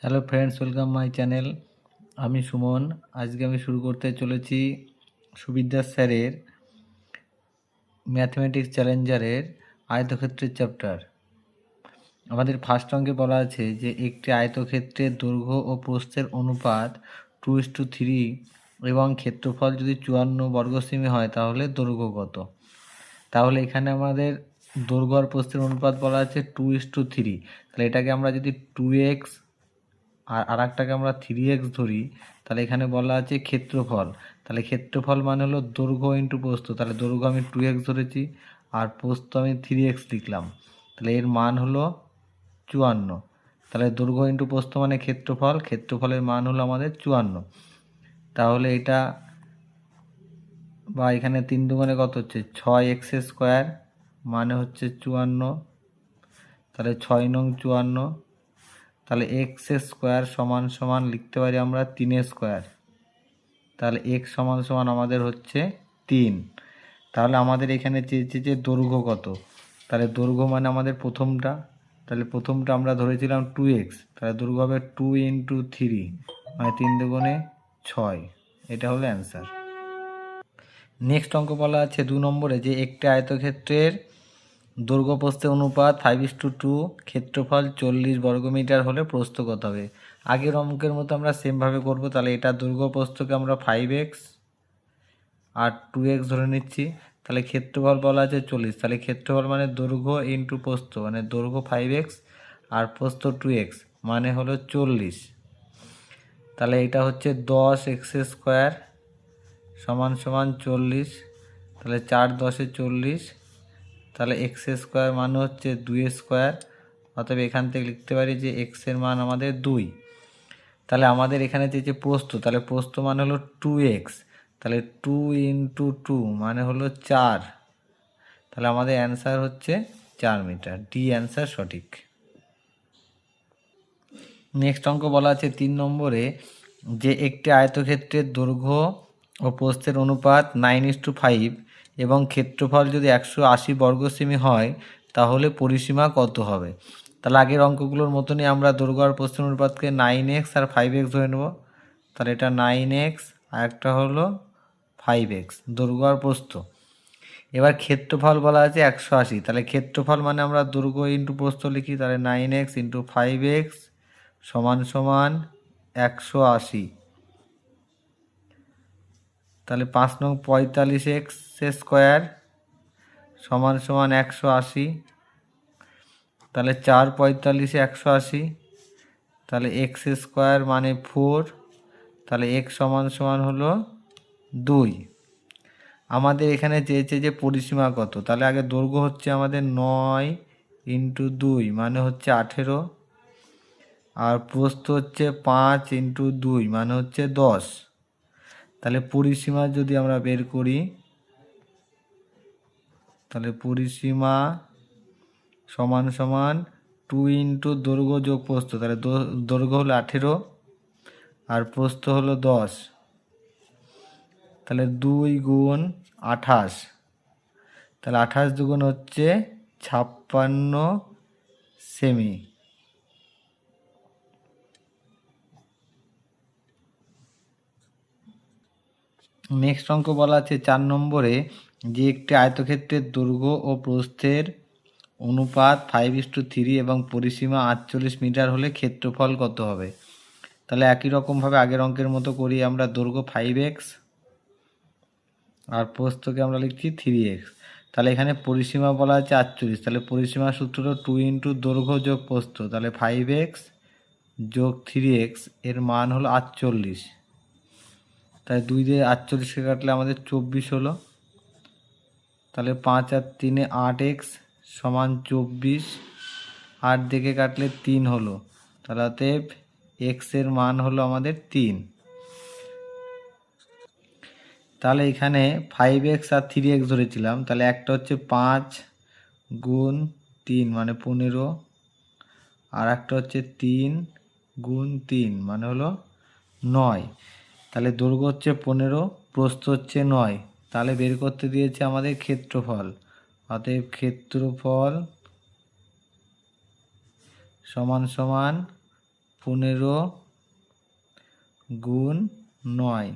Hello friends, welcome my channel. আমি সুমন। আজকে আমি শুরু করতে চলেছি সুবিদ্যাস স্যারের ম্যাথমেটিক্স চ্যালেঞ্জারের আয়তক্ষেত্রের চ্যাপ্টার। আমাদের ফার্স্ট অঙ্কে বলা আছে যে একটি আয়তক্ষেত্রের দৈর্ঘ্য ও প্রস্থের অনুপাত 2:3 এবং ক্ষেত্রফল যদি 54 বর্গ সেমি হয় তাহলে দৈর্ঘ্য কত। তাহলে এখানে আমাদের দৈর্ঘ্য আর প্রস্থের অনুপাত বলা আছে 2:3। তাহলে এটাকে আমরা যদি 2x আর একটাকে আমরা 3x ধরি, তাহলে এখানে বলা আছে ক্ষেত্রফল। তাহলে ক্ষেত্রফল মানে হলো দৈর্ঘ্য ইন্টু প্রস্থ। তাহলে দৈর্ঘ্য আমি 2x ধরেছি আর প্রস্থ আমি 3x লিখলাম। তাহলে এর মান হলো 54। তাহলে দৈর্ঘ্য ইন্টু প্রস্থ মানে ক্ষেত্রফল, ক্ষেত্রফলের মান হলো আমাদের 54। তাহলে এটা বা এখানে 3 দুগুণে কত হচ্ছে 6x স্কোয়ার মানে হচ্ছে 54। তাহলে 6 নং 54। তাহলে এক্স স্কোয়ার সমান সমান লিখতে পারি আমরা 3 স্কোয়ার। তাহলে এক্স সমান সমান আমাদের হচ্ছে 3। তাহলে আমাদের এখানে চেয়েছে যে দৈর্ঘ্য কত। তাহলে দৈর্ঘ্য মানে আমাদের প্রথমটা, তাহলে প্রথমটা আমরা ধরেছিলাম 2x, তাহলে দৈর্ঘ্য হবে 2 × 3 মানে 3 দুগুণে 6। এটা হলো অ্যান্সার। নেক্সট অঙ্ক বলা আছে 2 নম্বরে যে একটি আয়তক্ষেত্রের দৈর্ঘ্য প্রস্থের অনুপাত 5:2, ক্ষেত্রফল 40 বর্গমিটার হলে প্রস্থ কত হবে। আগের অঙ্কের মতো আমরা সেমভাবে করব। তাহলে এটা দৈর্ঘ্য প্রস্থকে আমরা 5x আর 2x ধরে নিচ্ছি। তাহলে ক্ষেত্রফল বলা আছে 40। তাহলে ক্ষেত্রফল মানে দৈর্ঘ্য ইন্টু প্রস্থ, মানে দৈর্ঘ্য 5x আর প্রস্থ 2x মানে হলো 40। তাহলে এটা হচ্ছে 10x স্কোয়ার সমান সমান 40। তাহলে 4 10 40। তাহলে এক্স স্কোয়ার মানে হচ্ছে 2 স্কোয়ার। অতএব এখান থেকে লিখতে পারি যে এক্সের মান আমাদের 2। তাহলে আমাদের এখানে যে প্রস্থ, তাহলে প্রস্থ মানে হলো 2x। তাহলে 2 × 2 মানে হলো 4। তাহলে আমাদের অ্যান্সার হচ্ছে 4 মিটার। ডি অ্যান্সার সঠিক। নেক্সট অঙ্ক বলা আছে 3 নম্বরে যে একটি আয়তক্ষেত্রের দৈর্ঘ্য ও প্রস্থের অনুপাত 9:5 এবং ক্ষেত্রফল যদি 180 বর্গ সেমি হয় তাহলে পরিসীমা কত হবে। তাহলে আগের অঙ্কগুলোর মতনই আমরা দৈর্ঘ্য আর প্রস্থের অনুপাতকে 9x আর 5x ধরে নেব। তাহলে এটা 9x আর একটা হলো 5x দৈর্ঘ্য আর প্রস্থ। এবার ক্ষেত্রফল বলা আছে 180। তাহলে ক্ষেত্রফল মানে আমরা দৈর্ঘ্য ইন্টু প্রস্থ লিখি। তাহলে 9x × 5x সমান সমান 180। তাহলে 5 নং 45x স্কোয়ার সমান সমান 180। তাহলে 4 45 180। তাহলে এক্স স্কোয়ার মানে 4। তাহলে এক্স সমান সমান হলো 2। আমাদের এখানে চেয়েছে যে পরিসীমা কত। তাহলে আগে দৈর্ঘ্য হচ্ছে আমাদের 9 × 2 মানে হচ্ছে 18। আর প্রস্থ হচ্ছে 5 × 2 মানে হচ্ছে 10। তাহলে পরিসীমা যদি আমরা বের করি, তাহলে পরিসীমা সমান সমান 2 × দৈর্ঘ্য যোগ প্রস্থ। তাহলে দৈর্ঘ্য হলো 18 আর প্রস্থ হলো 10। তাহলে 2 × 28। তাহলে 28 দুগুণ হচ্ছে 56 সেমি। নেক্সট অঙ্ক বলা আছে 4 নম্বরে যে একটি আয়তক্ষেত্রের দৈর্ঘ্য ও প্রস্থের অনুপাত 5:3 এবং পরিসীমা 48 মিটার হলে ক্ষেত্রফল কত হবে। তাহলে একই রকমভাবে আগের অঙ্কের মতো করি আমরা। দৈর্ঘ্য 5x আর প্রস্থকে আমরা লিখছি 3x। তাহলে এখানে পরিসীমা বলা আছে 48। তাহলে পরিসীমা সূত্র 2 × দৈর্ঘ্য যোগ প্রস্থ। তাহলে 5x যোগ 3x এর মান হলো 48। তাই 2 দিয়ে 48কে কাটলে আমাদের 24 হলো। তাহলে 5 আর 3 8x সমান 24। 8 দিকে কাটলে 3 হলো। তাহলে অতএব এক্সের মান হলো আমাদের 3। তাহলে এখানে 5x আর 3x ধরেছিলাম। তাহলে একটা হচ্ছে 5 × 3 মানে 15। আর একটা হচ্ছে 3 × 3 মানে হলো 9। তাহলে দৈর্ঘ্য হচ্ছে 15, প্রস্থ হচ্ছে 9। তাহলে বের করতে দিয়েছে আমাদের ক্ষেত্রফল। অতএব ক্ষেত্রফল সমান সমান 15 গুণ 9,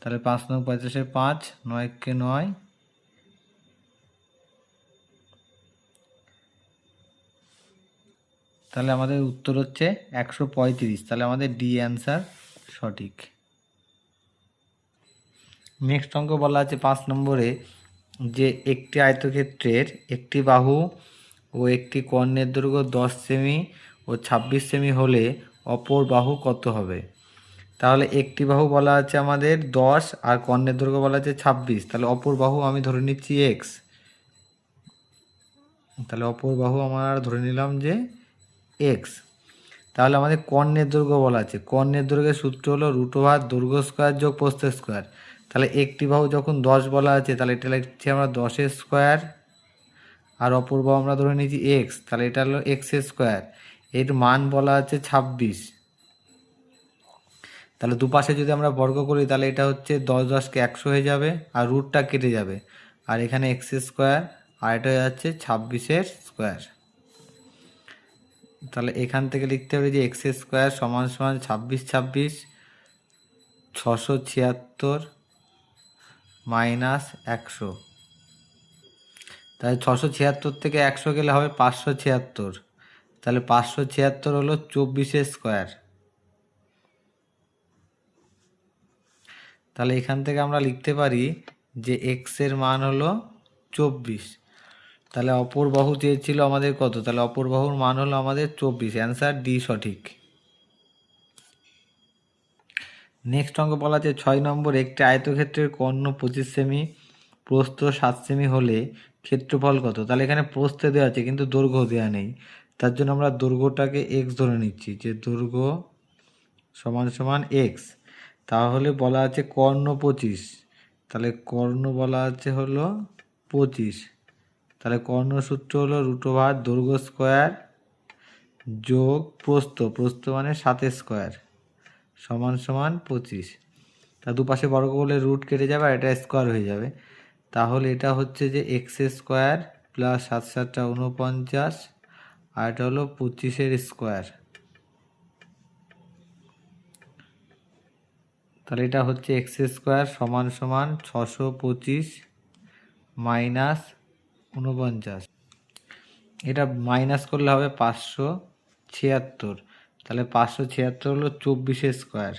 তাহলে 5 9 50 5, 9 কে 9, তাহলে আমাদের উত্তর হচ্ছে 135। তাহলে আমাদের ডি অ্যান্সার সঠিক। নেক্সট অঙ্ক বলা আছে 5 নম্বরে যে একটি আয়তক্ষেত্রের একটি বাহু ও একটি কর্ণের দৈর্ঘ্য 10 সেমি ও 26 সেমি হলে অপর বাহু কত হবে? তাহলে একটি বাহু বলা আছে আমাদের 10 আর কর্ণের দৈর্ঘ্য বলা আছে 26, তাহলে অপর বাহু আমি ধরে নিচ্ছি এক্স। তাহলে অপর বাহু আমার ধরে নিলাম যে এক্স। তাহলে আমাদের কর্ণের দৈর্ঘ্য বলা আছে, কর্ণের দৈর্ঘ্যের সূত্র হলো √ দৈর্ঘ্য স্কোয়ার যোগ প্রস্থ স্কোয়ার। তাহলে একটি বাহু যখন 10 বলা আছে তাহলে এটা লিখছি আমরা 10 স্কোয়ার, আর অপর বাহু আমরা ধরে নিয়েছি এক্স, তাহলে এটা হলো এক্স স্কোয়ার। এর মান বলা আছে 26। তাহলে দুপাশে যদি আমরা বর্গ করি তাহলে এটা হচ্ছে 10 10 কে 100 হয়ে যাবে, আর রুটটা কেটে যাবে, আর এখানে এক্স স্কোয়ার, আর এটা হয়ে যাচ্ছে 26 স্কোয়ার। তাহলে এখান থেকে লিখতে হবে যে এক্স স্কোয়ার সমান সমান 26 26 676 মাইনাস 100। তাহলে 676 থেকে 100 গেলে হবে 576, তাহলে 576 হলো 24 স্কোয়ার। তাহলে এখান থেকে আমরা লিখতে পারি যে এক্স এর মান হলো 24। তাহলে অপর বাহু চেয়েছিল আমাদের কত? তাহলে অপর বাহুর মান হলো আমাদের 24। অ্যান্সার ডি সঠিক। নেক্সট অঙ্ক বলা আছে 6 নম্বর একটি আয়তক্ষেত্রের কর্ণ 25 সেমি প্রস্থ 7 সেমি হলে ক্ষেত্রফল কত? তাহলে এখানে প্রস্থ দেওয়া আছে কিন্তু দৈর্ঘ্য দেওয়া নেই, তার জন্য আমরা দৈর্ঘ্যটাকে এক্স ধরে নিচ্ছি, যে দৈর্ঘ্য সমান সমান এক্স। তাহলে বলা আছে কর্ণ 25, তাহলে কর্ণ বলা আছে হলো 25, তাহলে কর্ণ সূত্র হলো √ দৈর্ঘ্য স্কোয়ার যোগ প্রস্থ, প্রস্থ মানে 7 স্কোয়ার সমান সমান 25। তা দুপাশে বর্গ করলে রুট কেটে যাবে আর এটা স্কোয়ার হয়ে যাবে, তাহলে এটা হচ্ছে যে এক্স স্কোয়ার প্লাস 7 7 49, আর এটা হলো 25 স্কোয়ার। তাহলে এটা হচ্ছে এক্স স্কোয়ার সমান সমান 625 মাইনাস 49, এটা মাইনাস করলে হবে 576, তাহলে 576 হলো 24 স্কোয়ার।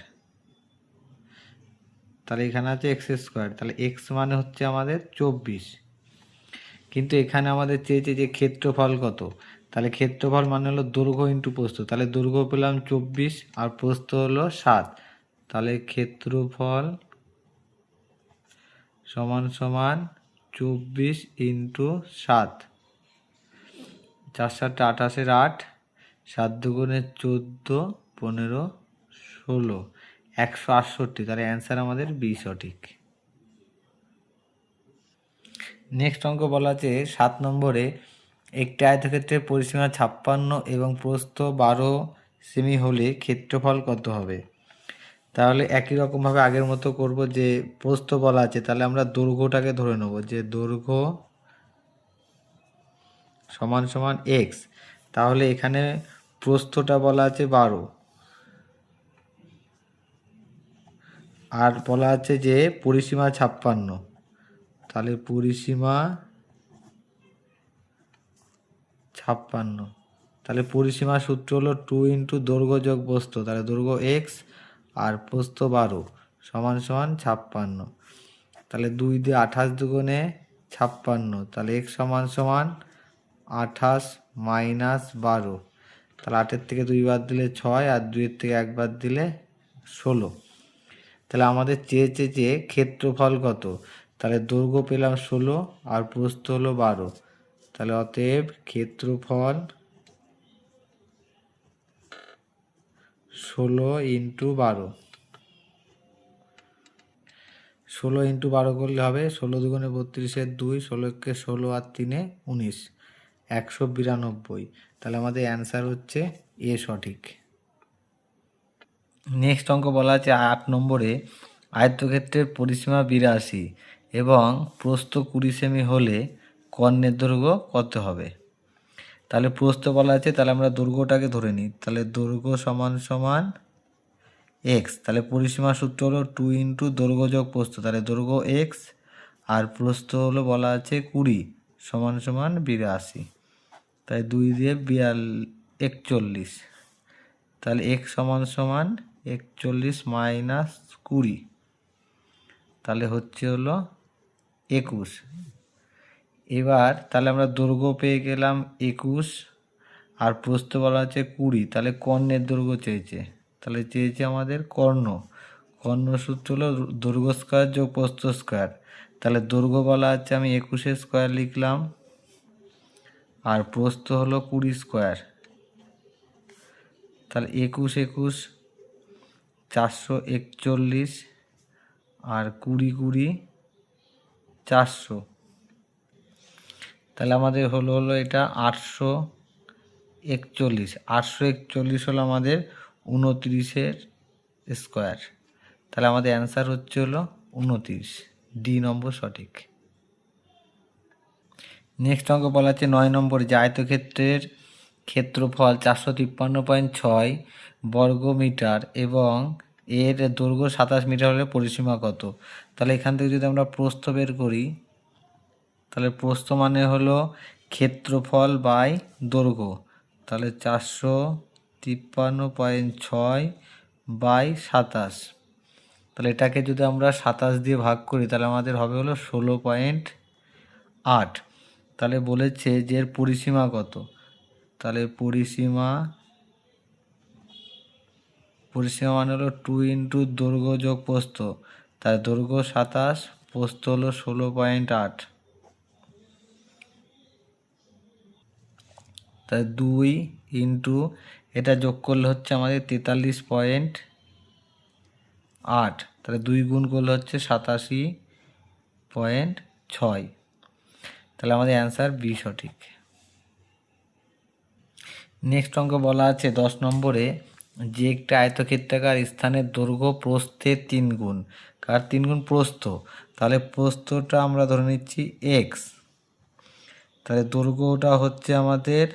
তাহলে এখানে আছে এক্স স্কোয়ার, তাহলে এক্স মানে হচ্ছে আমাদের 24, কিন্তু এখানে আমাদের চেয়েছে যে ক্ষেত্রফল কত? তাহলে ক্ষেত্রফল মানে হলো দৈর্ঘ্য ইন্টু প্রস্থ, তাহলে দৈর্ঘ্য পেলাম 24 আর প্রস্থ হলো 7, তাহলে ক্ষেত্রফল সমান সমান 24 ইন্টু 7, 4 7 28 8, 7 দুগুণে 14 15 16, 168। তাহলে অ্যান্সার আমাদের বি সঠিক। নেক্সট অঙ্ক বলা আছে 7 নম্বরে একটি আয়তক্ষেত্রের পরিসীমা 56 এবং প্রস্থ 12 সেমি হলে ক্ষেত্রফল কত হবে? তাহলে একই রকমভাবে আগের মতো করব, যে প্রস্থ বলা আছে তাহলে আমরা দৈর্ঘ্যটাকে ধরে নেব, যে দৈর্ঘ্য সমান সমান এক্স। তাহলে এখানে প্রস্থটা বলা আছে 12 আর বলা আছে যে পরিসীমা 56, তাহলে পরিসীমা 56, তাহলে পরিসীমা সূত্র হলো 2 ইন্টু দৈর্ঘ্য যোগ প্রস্থ, তাহলে দৈর্ঘ্য এক্স আর প্রস্থ 12 সমান সমান 56। তাহলে 2 দিয়ে 28 দুগুণে 56, তাহলে এক্স সমান সমান 28 মাইনাস 12, তাহলে 8-এর থেকে 2 বাদ দিলে 6 আর 2-এর থেকে 1 বাদ দিলে 16। তাহলে আমাদের চেয়েছে যে ক্ষেত্রফল কত? তাহলে দৈর্ঘ্য পেলাম 16 আর প্রস্থ হলো 12, তাহলে অতএব ক্ষেত্রফল 16 ইন্টু 12, 16 ইন্টু 12 করলে হবে 16 দুগুণে 32 2, 16 কে 16 আর 3 19, 192। তাহলে আমাদের অ্যান্সার হচ্ছে এ সঠিক। নেক্সট অঙ্ক বলা আছে 8 নম্বরে আয়তক্ষেত্রের পরিসীমা 82 এবং প্রস্থ 20 সেমি হলে কর্ণের দৈর্ঘ্য কত হবে? তাহলে প্রস্থ বলা আছে, তাহলে আমরা দৈর্ঘ্যটাকে ধরে নিই। তাহলে দৈর্ঘ্য সমান সমান এক্স। তাহলে পরিসীমা সূত্র হলো 2 ইন্টু দৈর্ঘ্য যোগ প্রস্থ, তাহলে দৈর্ঘ্য এক্স আর প্রস্থ হলো বলা আছে 20 সমান সমান 82। তাই 2 দিয়ে 41, তাহলে এক্স সমান সমান 41 মাইনাস 20, তাহলে হচ্ছে হলো 21। এবার তাহলে আমরা দৈর্ঘ্য পেয়ে গেলাম 21 আর প্রস্থ বলা আছে 20, তাহলে কর্ণের দৈর্ঘ্য চেয়েছে। তাহলে চেয়েছে আমাদের কর্ণ সূত্র হলো দৈর্ঘ্য স্কয়ার যোগ প্রস্থ স্কয়ার। তাহলে দৈর্ঘ্য বলা আছে আমি 21 স্কয়ার লিখলাম আর প্রস্থ হলো 20 স্কয়ার। তাহলে 21 21 441 আর 20 20 400, তাহলে আমাদের হলো এটা 841। 841 হলো আমাদের 29 স্কয়ার। তাহলে আমাদের অ্যান্সার হচ্ছে হলো 29, ডি নম্বর সঠিক। নেক্সট অঙ্ক বলা আছে 9 নম্বর, যে আয়তক্ষেত্রের ক্ষেত্রফল 453.6 বর্গমিটার এবং এর দৈর্ঘ্য 27 মিটার হলে পরিসীমা কত? তাহলে এখান থেকে যদি আমরা প্রস্থ বের করি, তাহলে প্রস্থ মানে হলো ক্ষেত্রফল বাই দৈর্ঘ্য। তাহলে 453.6 বাই 27, তাহলে এটাকে যদি আমরা 27 দিয়ে ভাগ করি তাহলে আমাদের হবে হলো 16.8। তাহলে বলেছে যে এর পরিসীমা কত? তাহলে পরিসীমা মানে হলো 2 ইন্টু দৈর্ঘ্য যোগ প্রস্থ, তাহলে দৈর্ঘ্য 27, প্রস্থ হলো 16.8, তাহলে 2 ইন্টু এটা যোগ করলে হচ্ছে আমাদের 43.8, তাহলে 2 গুণ করলে হচ্ছে 87.6, তাহলে আমাদের অ্যান্সার বি সঠিক। নেক্সট অঙ্ক বলা আছে 10 নম্বরে, যে একটা আয়তক্ষেত্রাকার স্থানের দৈর্ঘ্য প্রস্থের 3 গুণ। কার 3 গুণ? প্রস্থ। তাহলে প্রস্থটা আমরা ধরে নিচ্ছি এক্স, তাহলে দৈর্ঘ্যটা হচ্ছে আমাদের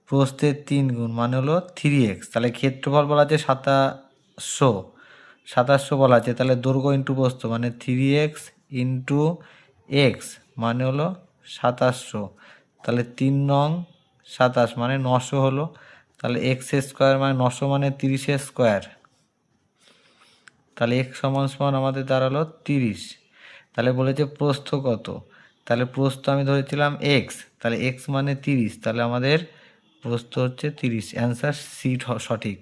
প্রস্থের 3 গুণ মানে হলো 3x। তাহলে ক্ষেত্রফল বলা আছে 2700 বলা আছে, তাহলে দৈর্ঘ্য ইন্টু প্রস্থ মানে 3x ইন্টু এক্স মানে হলো 2700, তাহলে 3 নং 27 মানে 900 হলো। তাহলে এক্স স্কোয়ার মানে 900 মানে 30 স্কোয়ার, তাহলে এক্স সমান সমান আমাদের দাঁড়ালো 30। তাহলে বলেছে প্রস্থ কত? তাহলে প্রস্থ আমি ধরেছিলাম এক্স, তাহলে এক্স মানে 30, তাহলে আমাদের প্রস্থ হচ্ছে 30, অ্যান্সার সি সঠিক।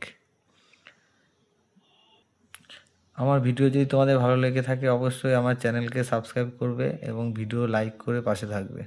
আমার ভিডিও যদি তোমাদের ভালো লেগে থাকে অবশ্যই আমার চ্যানেলকে সাবস্ক্রাইব করবে এবং ভিডিও লাইক করে পাশে থাকবে।